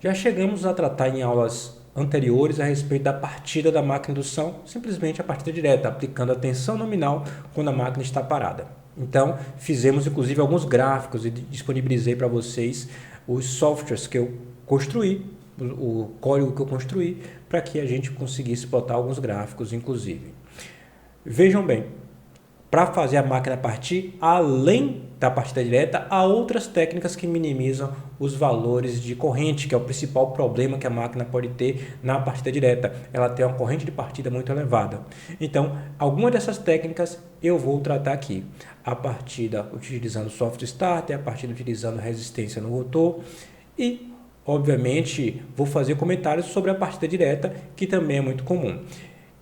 Já chegamos a tratar em aulas anteriores a respeito da partida da máquina de indução, simplesmente a partida direta, aplicando a tensão nominal quando a máquina está parada. Então, fizemos inclusive alguns gráficos e disponibilizei para vocês os softwares que eu construí, o código que eu construí, para que a gente conseguisse botar alguns gráficos, inclusive. Vejam bem, para fazer a máquina partir, além da partida direta, há outras técnicas que minimizam os valores de corrente, que é o principal problema que a máquina pode ter na partida direta. Ela tem uma corrente de partida muito elevada. Então, algumas dessas técnicas eu vou tratar aqui. A partida utilizando soft starter, a partida utilizando resistência no rotor e, obviamente, vou fazer comentários sobre a partida direta, que também é muito comum.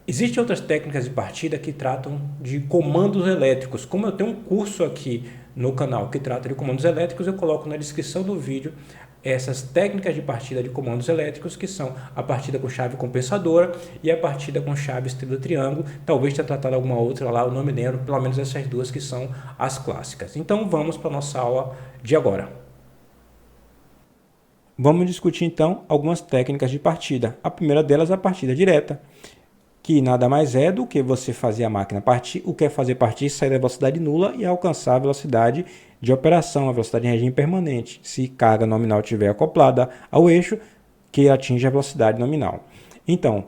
Existem outras técnicas de partida que tratam de comandos elétricos. Como eu tenho um curso aqui no canal que trata de comandos elétricos, eu coloco na descrição do vídeo essas técnicas de partida de comandos elétricos, que são a partida com chave compensadora e a partida com chave estrela triângulo. Talvez tenha tratado alguma outra lá, eu não me lembro, pelo menos essas duas que são as clássicas. Então vamos para a nossa aula de agora. Vamos discutir então algumas técnicas de partida. A primeira delas é a partida direta, que nada mais é do que você fazer a máquina partir, o que é fazer partir, sair da velocidade nula e alcançar a velocidade de operação, a velocidade em regime permanente, se carga nominal estiver acoplada ao eixo que atinge a velocidade nominal. Então,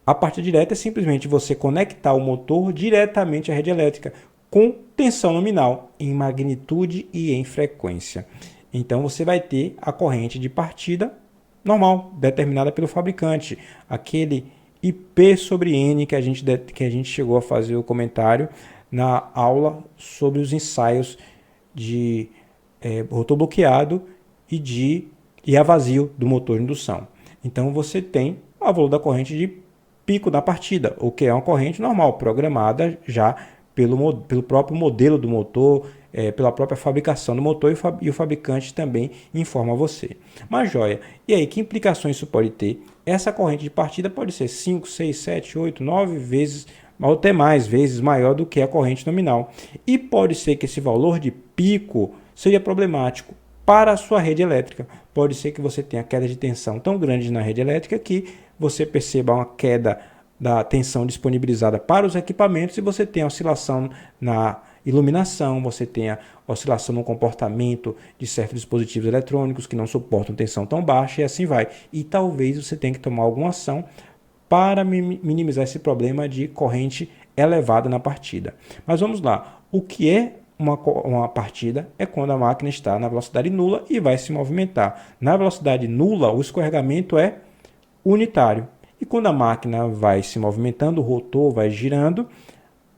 a partida direta é simplesmente você conectar o motor diretamente à rede elétrica com tensão nominal em magnitude e em frequência. Então, você vai ter a corrente de partida normal, determinada pelo fabricante, aquele IP sobre N que a gente chegou a fazer o comentário na aula sobre os ensaios de rotor bloqueado e a vazio do motor de indução. Então você tem o valor da corrente de pico da partida, o que é uma corrente normal, programada já pelo próprio modelo do motor, pela própria fabricação do motor, e o fabricante também informa você. Mas joia, e aí que implicações isso pode ter? Essa corrente de partida pode ser 5, 6, 7, 8, 9 vezes, ou até mais vezes maior do que a corrente nominal. E pode ser que esse valor de pico seja problemático para a sua rede elétrica. Pode ser que você tenha queda de tensão tão grande na rede elétrica que você perceba uma queda da tensão disponibilizada para os equipamentos e você tenha oscilação na iluminação, você tenha oscilação no comportamento de certos dispositivos eletrônicos que não suportam tensão tão baixa e assim vai. E talvez você tenha que tomar alguma ação para minimizar esse problema de corrente elevada na partida. Mas vamos lá, o que é uma partida? É quando a máquina está na velocidade nula e vai se movimentar. Na velocidade nula, o escorregamento é unitário. E quando a máquina vai se movimentando, o rotor vai girando,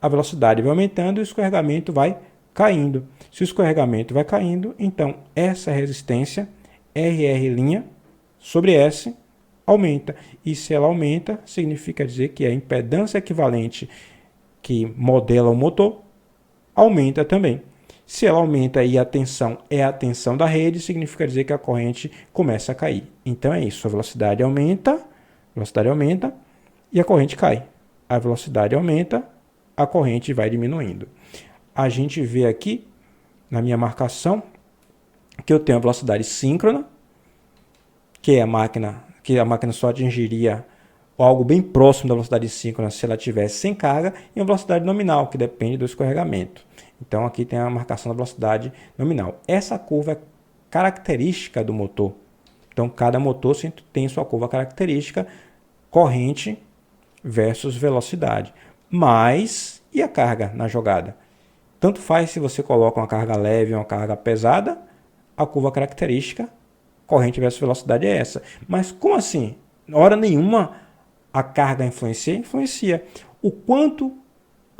a velocidade vai aumentando e o escorregamento vai caindo. Se o escorregamento vai caindo, então essa resistência RR' sobre S aumenta. E se ela aumenta, significa dizer que a impedância equivalente que modela o motor aumenta também. Se ela aumenta e a tensão é a tensão da rede, significa dizer que a corrente começa a cair. Então é isso, a velocidade aumenta e a corrente cai. A velocidade aumenta, a corrente vai diminuindo. A gente vê aqui na minha marcação que eu tenho a velocidade síncrona, que a máquina só atingiria algo bem próximo da velocidade síncrona se ela tivesse sem carga, e a velocidade nominal, que depende do escorregamento. Então aqui tem a marcação da velocidade nominal. Essa curva é característica do motor. Então cada motor tem sua curva característica, corrente versus velocidade. Mas e a carga na jogada? Tanto faz se você coloca uma carga leve ou uma carga pesada, a curva característica, corrente versus velocidade é essa. Mas como assim? Hora nenhuma a carga influencia? Influencia. O quanto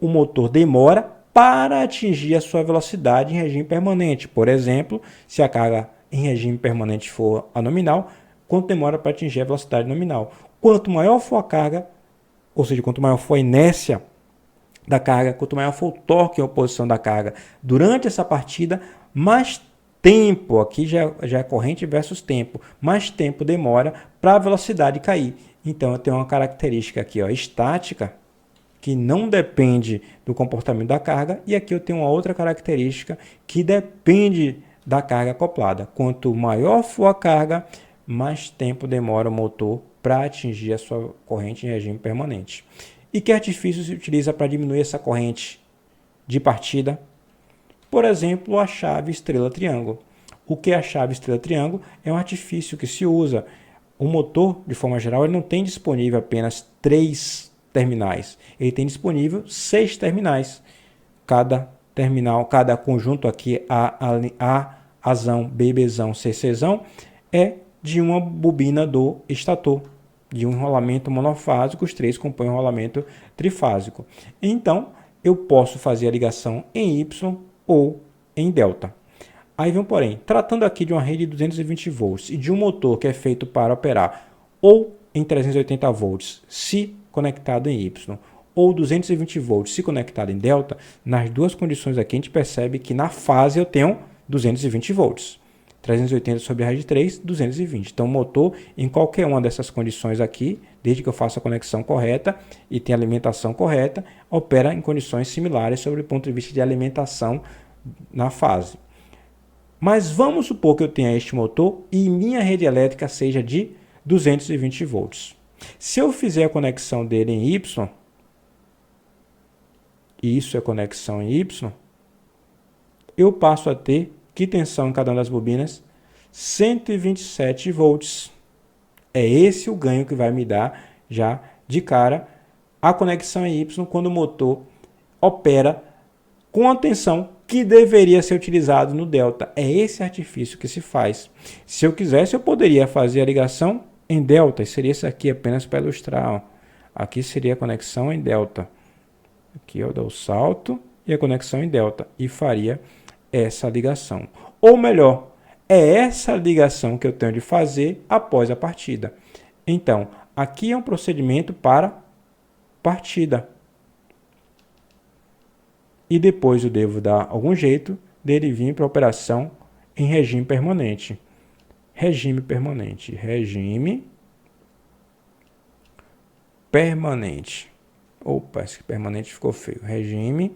o motor demora para atingir a sua velocidade em regime permanente. Por exemplo, se a carga em regime permanente for a nominal, quanto demora para atingir a velocidade nominal? Quanto maior for a carga, ou seja, quanto maior for a inércia da carga, quanto maior for o torque em oposição da carga durante essa partida, mais tempo, aqui já é corrente versus tempo, mais tempo demora para a velocidade cair. Então eu tenho uma característica aqui, ó, estática, que não depende do comportamento da carga, e aqui eu tenho uma outra característica que depende da carga acoplada. Quanto maior for a carga, mais tempo demora o motor para atingir a sua corrente em regime permanente. E que artifício se utiliza para diminuir essa corrente de partida? Por exemplo, a chave estrela-triângulo. O que é a chave estrela-triângulo? É um artifício que se usa. O motor, de forma geral, ele não tem disponível apenas 3 terminais. Ele tem disponível 6 terminais. Cada terminal, cada conjunto aqui, Azão, BBzão, CCzão, é de uma bobina do estator, de um enrolamento monofásico. Os 3 compõem um enrolamento trifásico. Então, eu posso fazer a ligação em Y ou em delta. Aí vem um porém, tratando aqui de uma rede de 220 volts e de um motor que é feito para operar ou em 380 volts se conectado em Y, ou 220 volts se conectado em delta, nas duas condições aqui a gente percebe que na fase eu tenho 220 volts. 380 sobre a raiz de 3, 220. Então o motor, em qualquer uma dessas condições aqui, desde que eu faça a conexão correta e tenha alimentação correta, opera em condições similares sobre o ponto de vista de alimentação na fase. Mas vamos supor que eu tenha este motor e minha rede elétrica seja de 220 volts. Se eu fizer a conexão dele em Y, isso é conexão em Y, eu passo a ter, que tensão em cada uma das bobinas? 127 volts. É esse o ganho que vai me dar já de cara a conexão em Y quando o motor opera com a tensão que deveria ser utilizado no delta. É esse artifício que se faz. Se eu quisesse, eu poderia fazer a ligação em delta. E seria isso aqui apenas para ilustrar. Ó. Aqui seria a conexão em delta. Aqui eu dou o salto e a conexão em delta. E faria essa ligação. Ou melhor, é essa ligação que eu tenho de fazer após a partida. Então, aqui é um procedimento para partida. E depois eu devo dar algum jeito dele vir para a operação em regime permanente. Regime permanente. Regime permanente. Opa, esse permanente ficou feio. Regime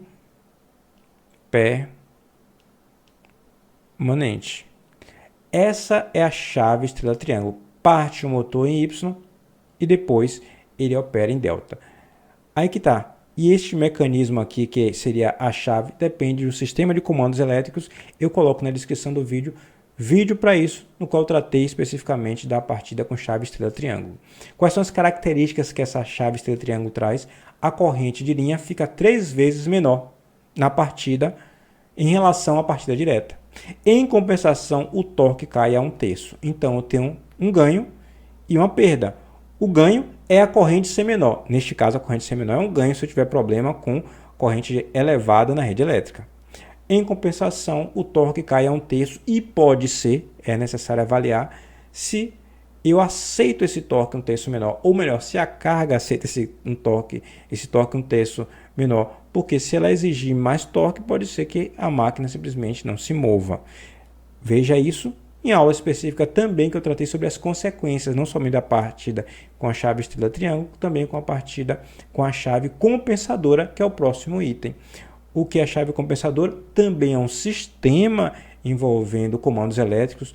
permanente. Essa é a chave estrela-triângulo. Parte o motor em Y e depois ele opera em delta. Aí que está. E este mecanismo aqui, que seria a chave, depende do sistema de comandos elétricos. Eu coloco na descrição do vídeo para isso, no qual eu tratei especificamente da partida com chave estrela-triângulo. Quais são as características que essa chave estrela-triângulo traz? A corrente de linha fica 3 vezes menor na partida em relação à partida direta. Em compensação, o torque cai a 1/3. Então, eu tenho um ganho e uma perda. O ganho é a corrente ser menor. Neste caso, a corrente ser menor é um ganho se eu tiver problema com corrente elevada na rede elétrica. Em compensação, o torque cai a 1/3 e pode ser, é necessário avaliar, se eu aceito esse torque 1/3 menor, ou melhor, se a carga aceita esse torque 1/3 menor, porque se ela exigir mais torque, pode ser que a máquina simplesmente não se mova. Veja isso em aula específica também que eu tratei sobre as consequências, não somente da partida com a chave estrela-triângulo, também com a partida com a chave compensadora, que é o próximo item. O que é a chave compensadora? Também é um sistema envolvendo comandos elétricos,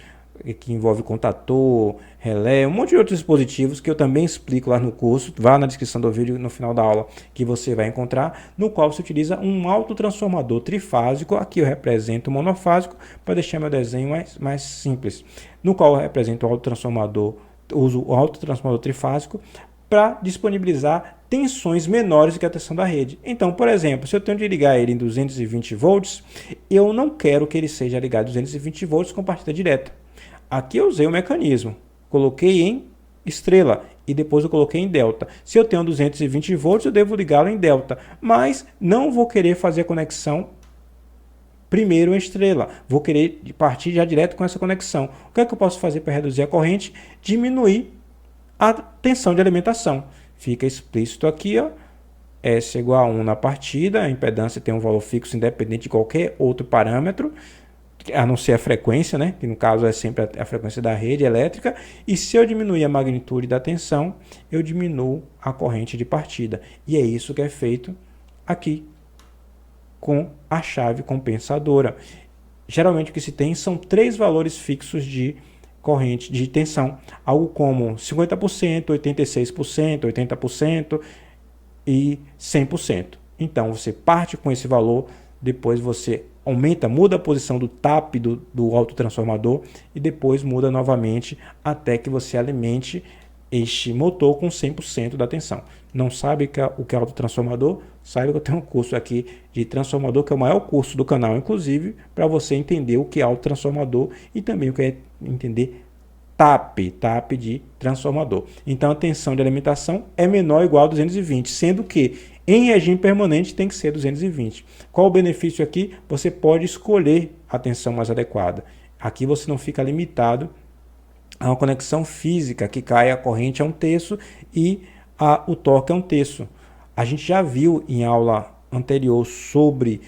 que envolve contator, relé, um monte de outros dispositivos que eu também explico lá no curso. Vá na descrição do vídeo no final da aula que você vai encontrar, no qual se utiliza um autotransformador trifásico. Aqui eu represento o monofásico para deixar meu desenho mais simples. No qual eu represento o autotransformador, uso o autotransformador trifásico para disponibilizar tensões menores do que a tensão da rede. Então, por exemplo, se eu tenho de ligar ele em 220 volts, eu não quero que ele seja ligado a 220 volts com partida direta. Aqui eu usei o mecanismo, coloquei em estrela e depois eu coloquei em delta. Se eu tenho 220 volts, eu devo ligá-lo em delta, mas não vou querer fazer a conexão primeiro em estrela. Vou querer partir já direto com essa conexão. O que é que eu posso fazer para reduzir a corrente? Diminuir a tensão de alimentação. Fica explícito aqui, ó. S igual a 1 na partida, a impedância tem um valor fixo independente de qualquer outro parâmetro, a não ser a frequência, né? Que no caso é sempre a frequência da rede elétrica. E se eu diminuir a magnitude da tensão, eu diminuo a corrente de partida. E é isso que é feito aqui com a chave compensadora. Geralmente o que se tem são 3 valores fixos de corrente de tensão, algo como 50%, 86%, 80% e 100%. Então você parte com esse valor, depois você aumenta, muda a posição do TAP do autotransformador e depois muda novamente até que você alimente este motor com 100% da tensão. Não sabe o que é autotransformador? Saiba que eu tenho um curso aqui de transformador, que é o maior curso do canal, inclusive, para você entender o que é autotransformador e também o que é entender TAP de transformador. Então a tensão de alimentação é menor ou igual a 220, sendo que em regime permanente tem que ser 220. Qual o benefício aqui? Você pode escolher a tensão mais adequada. Aqui você não fica limitado a uma conexão física, que cai a corrente a 1/3 e o torque a 1/3. A gente já viu em aula anterior sobre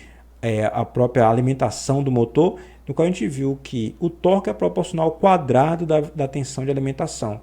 a própria alimentação do motor, no qual a gente viu que o torque é proporcional ao quadrado da tensão de alimentação.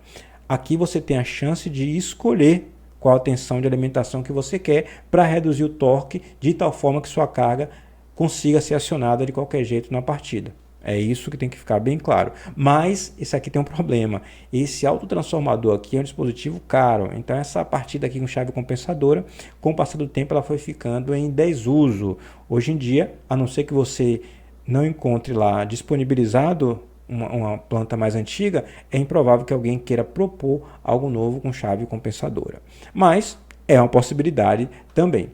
Aqui você tem a chance de escolher qual a tensão de alimentação que você quer para reduzir o torque de tal forma que sua carga consiga ser acionada de qualquer jeito na partida. É isso que tem que ficar bem claro. Mas isso aqui tem um problema. Esse autotransformador aqui é um dispositivo caro. Então essa partida aqui com chave compensadora, com o passar do tempo ela foi ficando em desuso. Hoje em dia, a não ser que você não encontre lá disponibilizado uma planta mais antiga, é improvável que alguém queira propor algo novo com chave compensadora. Mas é uma possibilidade também.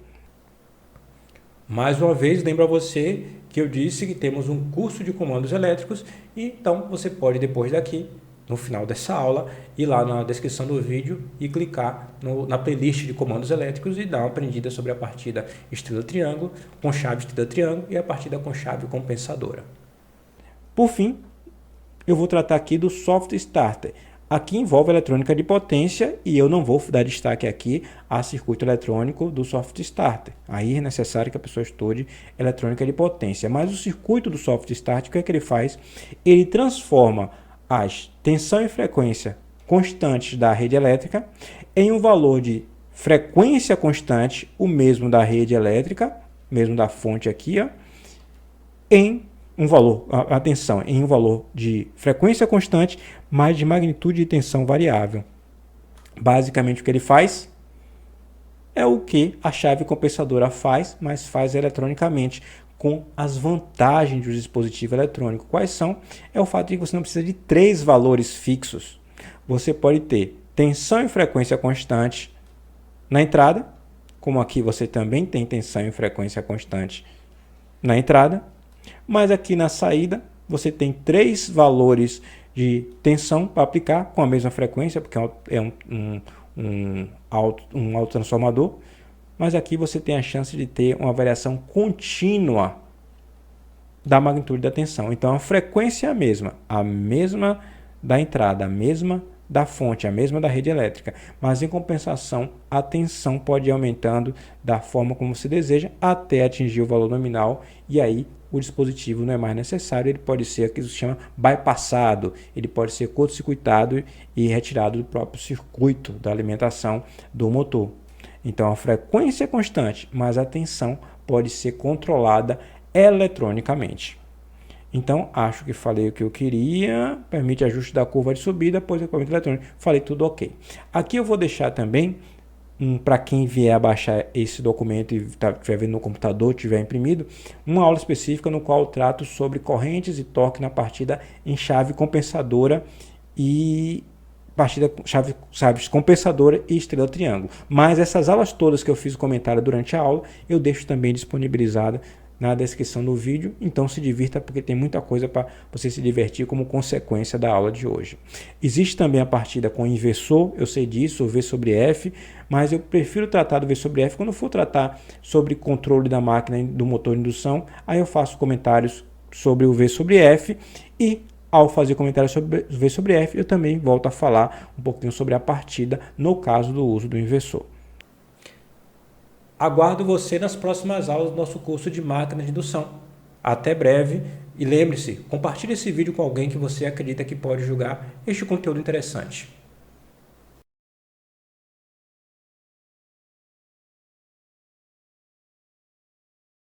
Mais uma vez, lembro a você que eu disse que temos um curso de comandos elétricos, e então você pode, depois daqui, no final dessa aula, ir lá na descrição do vídeo e clicar na playlist de comandos elétricos e dar uma aprendida sobre a partida estrela-triângulo, com chave estrela-triângulo e a partida com chave compensadora. Por fim, eu vou tratar aqui do soft starter. Aqui envolve eletrônica de potência e eu não vou dar destaque aqui a circuito eletrônico do soft starter. Aí é necessário que a pessoa estude eletrônica de potência. Mas o circuito do soft starter, o que é que ele faz? Ele transforma as tensão e frequência constantes da rede elétrica em um valor de frequência constante, o mesmo da rede elétrica, mesmo da fonte aqui, ó, em um valor, atenção, em um valor de frequência constante, mas de magnitude de tensão variável. Basicamente o que ele faz é o que a chave compensadora faz, mas faz eletronicamente, com as vantagens do dispositivo eletrônico. Quais são? É o fato de que você não precisa de 3 valores fixos. Você pode ter tensão e frequência constante na entrada, como aqui você também tem tensão e frequência constante na entrada, mas aqui na saída você tem 3 valores de tensão para aplicar com a mesma frequência, porque é um autotransformador, mas aqui você tem a chance de ter uma variação contínua da magnitude da tensão. Então a frequência é a mesma da entrada, a mesma da fonte, a mesma da rede elétrica, mas em compensação a tensão pode ir aumentando da forma como se deseja até atingir o valor nominal, e aí o dispositivo não é mais necessário, ele pode ser o que se chama bypassado, ele pode ser curto-circuitado e retirado do próprio circuito da alimentação do motor. Então a frequência é constante, mas a tensão pode ser controlada eletronicamente. Então acho que falei o que eu queria, permite ajuste da curva de subida, pois equipamento eletrônico, falei tudo ok. Aqui eu vou deixar também, para quem vier baixar esse documento e estiver vendo no computador, tiver imprimido, uma aula específica no qual eu trato sobre correntes e torque na partida em chave compensadora e partida chave compensadora e estrela triângulo. Mas essas aulas todas que eu fiz o comentário durante a aula, eu deixo também disponibilizada na descrição do vídeo, então se divirta porque tem muita coisa para você se divertir como consequência da aula de hoje. Existe também a partida com inversor, eu sei disso, o V sobre F, mas eu prefiro tratar do V sobre F quando for tratar sobre controle da máquina do motor de indução, aí eu faço comentários sobre o V sobre F e ao fazer comentários sobre o V sobre F eu também volto a falar um pouquinho sobre a partida no caso do uso do inversor. Aguardo você nas próximas aulas do nosso curso de máquina de indução. Até breve e lembre-se, compartilhe esse vídeo com alguém que você acredita que pode julgar este conteúdo interessante.